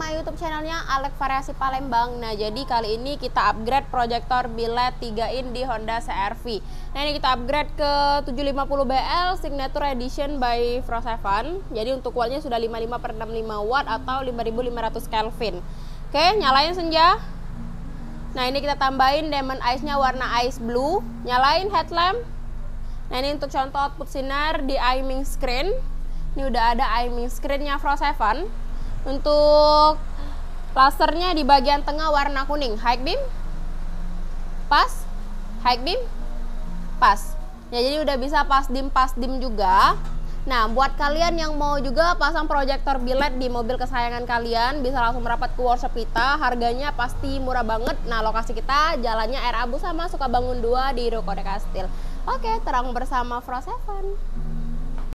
sama YouTube channelnya Alek Variasi Palembang. Nah, jadi kali ini kita upgrade proyektor biled 3 in di Honda CR-V. Nah, ini kita upgrade ke 750BL Signature Edition by Fro7. Jadi untuk wattnya sudah 55/65 watt atau 5500 Kelvin. Oke, nyalain senja. Nah, ini kita tambahin diamond ice-nya warna ice blue. Nyalain headlamp. Nah, ini untuk contoh output sinar di aiming screen. Ini udah ada aiming screen-nya Fro7. Untuk lasernya di bagian tengah warna kuning. High beam, pas, high beam, pas. Ya, jadi udah bisa pas dim juga. Nah, buat kalian yang mau juga pasang proyektor biled di mobil kesayangan kalian, bisa langsung merapat ke workshop kita. Harganya pasti murah banget. Nah, lokasi kita jalannya Air Abu sama Sukabangun 2 di Ruko Dekastil. Oke, terang bersama Fro7.